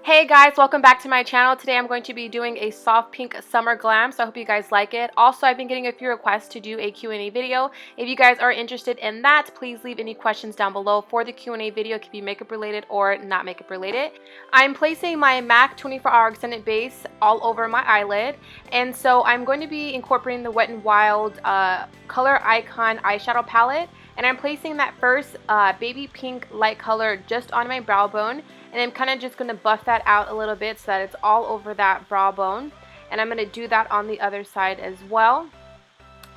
Hey guys, welcome back to my channel. Today I'm going to be doing a soft pink summer glam, so I hope you guys like it. Also, I've been getting a few requests to do a Q&A video. If you guys are interested in that, please leave any questions down below for the Q&A video. It could be makeup related or not makeup related. I'm placing my MAC 24-hour extended base all over my eyelid, and so I'm going to be incorporating the Wet n Wild Color Icon eyeshadow palette, and I'm placing that first baby pink light color just on my brow bone. And I'm kind of just going to buff that out a little bit so that it's all over that brow bone. And I'm going to do that on the other side as well.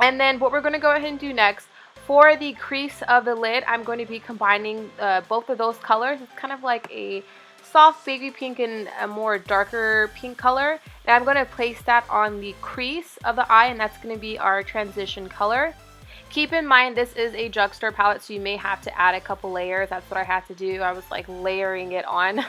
And then what we're going to go ahead and do next, for the crease of the lid, I'm going to be combining both of those colors. It's kind of like a soft baby pink and a more darker pink color. And I'm going to place that on the crease of the eye, and that's going to be our transition color. Keep in mind, this is a drugstore palette, so you may have to add a couple layers. That's what I had to do. I was like layering it on.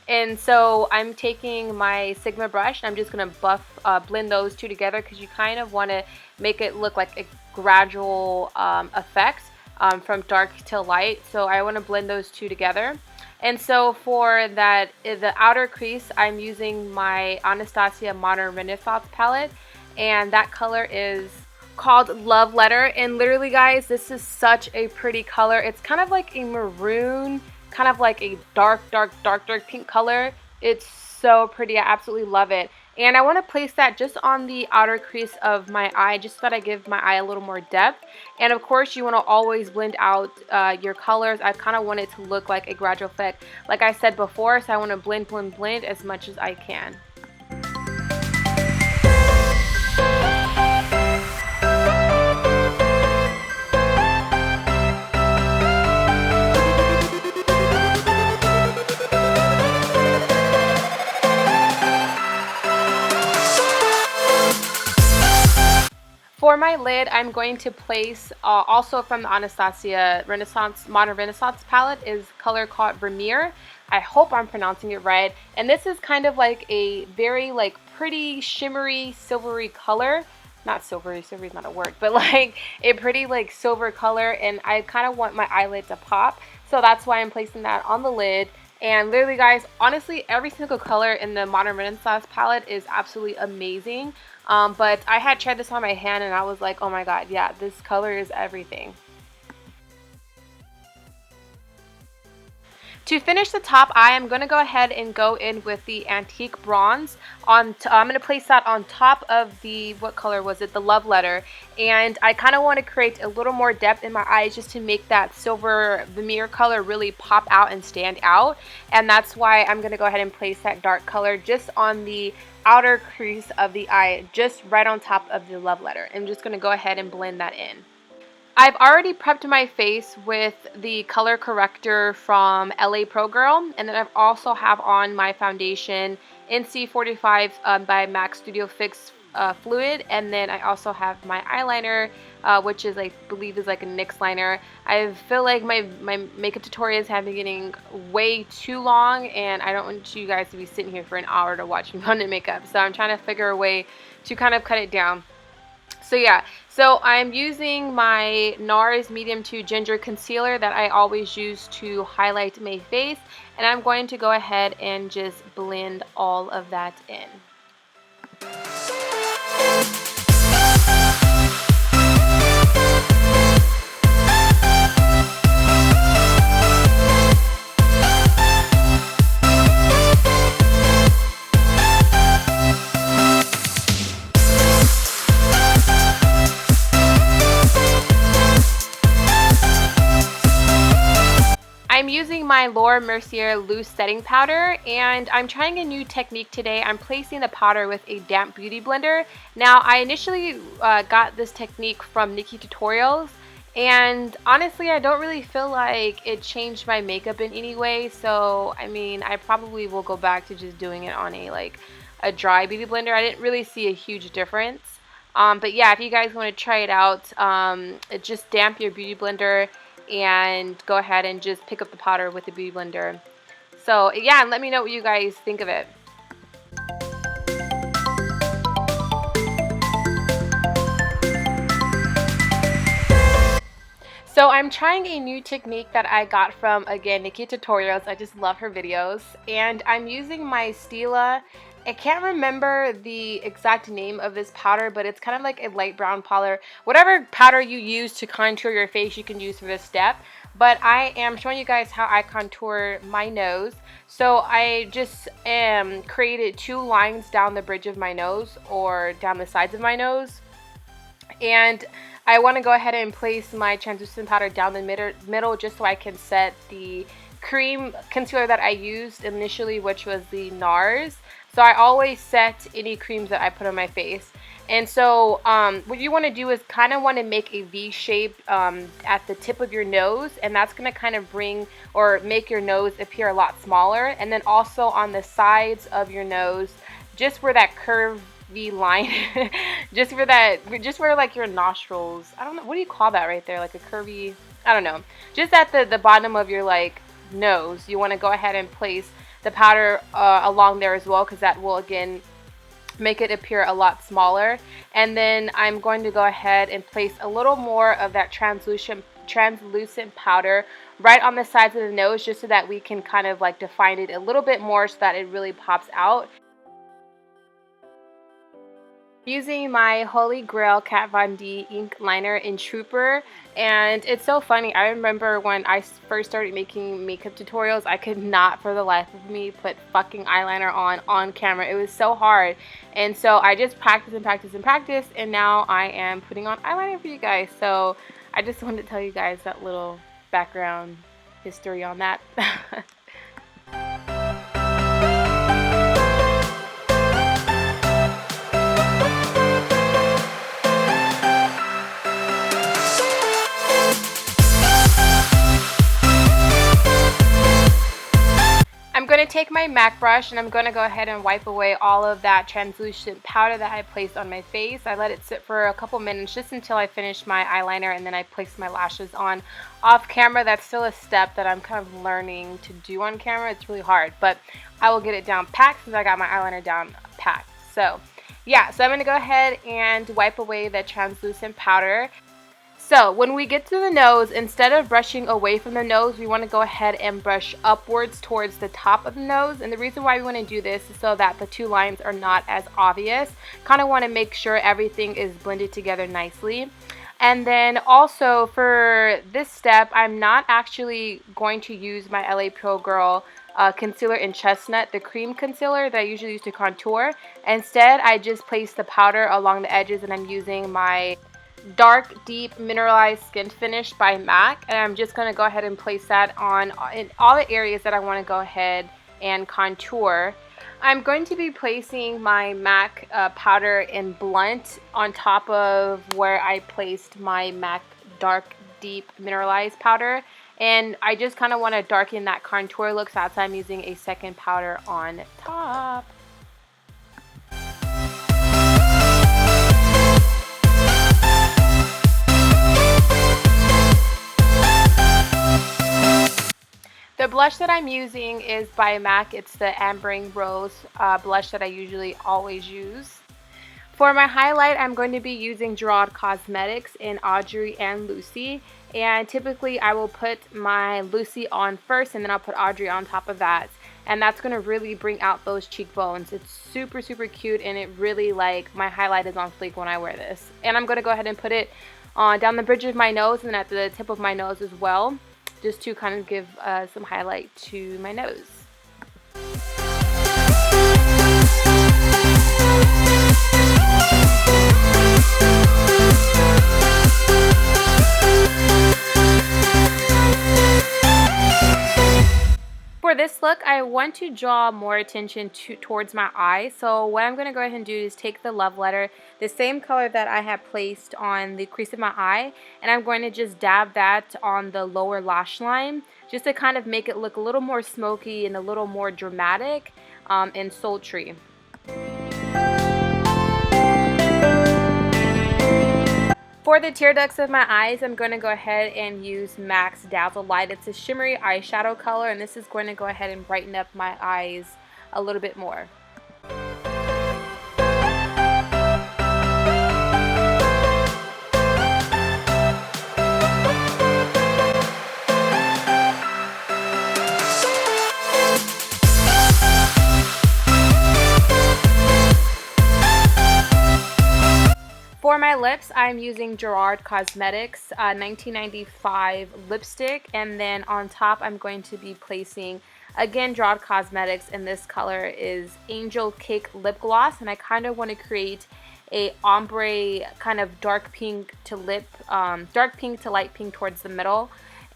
And so I'm taking my Sigma brush, and I'm just going to blend those two together, because you kind of want to make it look like a gradual effect from dark to light. So I want to blend those two together. And so for that, the outer crease, I'm using my Anastasia Modern Renaissance palette, and that color is called Love Letter. And literally, guys, this is such a pretty color. It's kind of like a maroon, kind of like a dark pink color. It's so pretty. I absolutely love it. And I want to place that just on the outer crease of my eye, just so that I give my eye a little more depth. And of course, you want to always blend out your colors. I kind of want it to look like a gradual effect, like I said before, so I want to blend as much as I can. For my lid, I'm going to place, also from the Anastasia Modern Renaissance palette, is color called Mercier. I hope I'm pronouncing it right. And this is kind of like a very pretty shimmery silvery color. Not silvery is not a word, but like a pretty silver color, and I kind of want my eyelid to pop. So that's why I'm placing that on the lid. And literally, guys, honestly, every single color in the Modern Renaissance palette is absolutely amazing. But I had tried this on my hand, and I was like, oh my god, yeah, this color is everything. To finish the top eye, I'm going to go ahead and go in with the Antique Bronze. I'm going to place that on top of the, what color was it? The Love Letter. And I kind of want to create a little more depth in my eyes, just to make that silver Mercier color really pop out and stand out. And that's why I'm going to go ahead and place that dark color just on the outer crease of the eye, just right on top of the Love Letter. I'm just going to go ahead and blend that in. I've already prepped my face with the color corrector from LA Pro Girl, and then I've also have on my foundation NC45 by MAC Studio Fix Fluid, and then I also have my eyeliner, which is, I believe, is like a NYX liner. I feel like my makeup tutorials have been getting way too long, and I don't want you guys to be sitting here for an hour to watch me run the makeup, so I'm trying to figure a way to kind of cut it down. So yeah, so I'm using my NARS Medium 2 Ginger Concealer that I always use to highlight my face, and I'm going to go ahead and just blend all of that in. I'm using my Mercier loose setting powder, and I'm trying a new technique today. I'm placing the powder with a damp beauty blender. Now, I initially got this technique from Nikki Tutorials, and honestly, I don't really feel like it changed my makeup in any way. So, I mean, I probably will go back to just doing it on a dry beauty blender. I didn't really see a huge difference. But yeah, if you guys want to try it out, just damp your beauty blender and go ahead and just pick up the powder with the beauty blender. So yeah, and let me know what you guys think of it. So I'm trying a new technique that I got from, again, Nikki Tutorials. I just love her videos. And I'm using my Stila. I can't remember the exact name of this powder, but it's kind of like a light brown powder. Whatever powder you use to contour your face, you can use for this step. But I am showing you guys how I contour my nose. So I just created 2 lines down the bridge of my nose or down the sides of my nose. And I want to go ahead and place my translucent powder down the middle just so I can set the cream concealer that I used initially, which was the NARS. So I always set any creams that I put on my face. And so what you want to do is kind of want to make a V shape at the tip of your nose, and that's going to kind of bring or make your nose appear a lot smaller. And then also on the sides of your nose, just where that curve line just where like your nostrils, I don't know, what do you call that right there, like a curvy, I don't know, just at the bottom of your like nose, you want to go ahead and place the powder along there as well, because that will again make it appear a lot smaller. And then I'm going to go ahead and place a little more of that translucent powder right on the sides of the nose, just so that we can kind of like define it a little bit more so that it really pops out. Using my Holy Grail Kat Von D ink liner in Trooper, and it's so funny. I remember when I first started making makeup tutorials, I could not for the life of me put fucking eyeliner on camera. It was so hard, and so I just practiced and practiced and practiced, and now I am putting on eyeliner for you guys. So I just wanted to tell you guys that little background history on that. I'm going to take my MAC brush and I'm going to go ahead and wipe away all of that translucent powder that I placed on my face. I let it sit for a couple minutes just until I finished my eyeliner, and then I placed my lashes on off camera. That's still a step that I'm kind of learning to do on camera. It's really hard, but I will get it down packed since I got my eyeliner down packed. So yeah, so I'm going to go ahead and wipe away the translucent powder. So when we get to the nose, instead of brushing away from the nose, we want to go ahead and brush upwards towards the top of the nose. And the reason why we want to do this is so that the 2 lines are not as obvious. Kind of want to make sure everything is blended together nicely. And then also for this step, I'm not actually going to use my LA Pro Girl concealer in Chestnut, the cream concealer that I usually use to contour. Instead, I just place the powder along the edges, and I'm using my Dark Deep Mineralized Skin Finish by MAC, and I'm just going to go ahead and place that on in all the areas that I want to go ahead and contour. I'm going to be placing my MAC powder in Blunt on top of where I placed my MAC Dark Deep Mineralized powder, and I just kind of want to darken that contour look, so that's why I'm using a second powder on top. The blush that I'm using is by MAC. It's the Ambering Rose blush that I usually always use. For my highlight, I'm going to be using Gerard Cosmetics in Audrey and Lucy. And typically I will put my Lucy on first, and then I'll put Audrey on top of that. And that's going to really bring out those cheekbones. It's super, super cute, and it really, like, my highlight is on fleek when I wear this. And I'm going to go ahead and put it down the bridge of my nose and at the tip of my nose as well, just to kind of give some highlight to my nose. For this look, I want to draw more attention towards my eye. So what I'm going to go ahead and do is take the Love Letter, the same color that I have placed on the crease of my eye, and I'm going to just dab that on the lower lash line, just to kind of make it look a little more smoky and a little more dramatic and sultry. For the tear ducts of my eyes, I'm going to go ahead and use MAC's Dazzle Light. It's a shimmery eyeshadow color, and this is going to go ahead and brighten up my eyes a little bit more. my lips, I'm using Gerard Cosmetics 1995 lipstick, and then on top I'm going to be placing, again, Gerard Cosmetics, and this color is Angel Cake Lip Gloss, and I kind of want to create a ombre kind of dark pink to light pink towards the middle.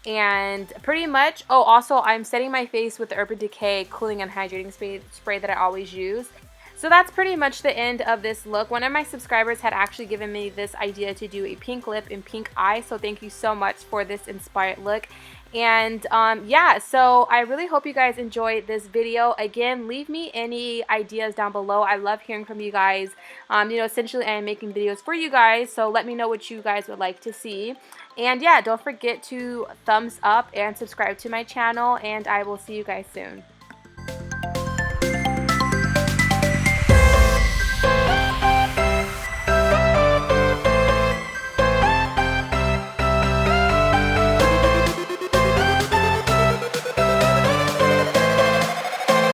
And pretty much, oh, also I'm setting my face with the Urban Decay cooling and hydrating spray that I always use. So that's pretty much the end of this look. One of my subscribers had actually given me this idea to do a pink lip and pink eye, so thank you so much for this inspired look. And yeah, so I really hope you guys enjoyed this video. Again, leave me any ideas down below. I love hearing from you guys. You know, essentially I am making videos for you guys, so let me know what you guys would like to see. And yeah, don't forget to thumbs up and subscribe to my channel, and I will see you guys soon.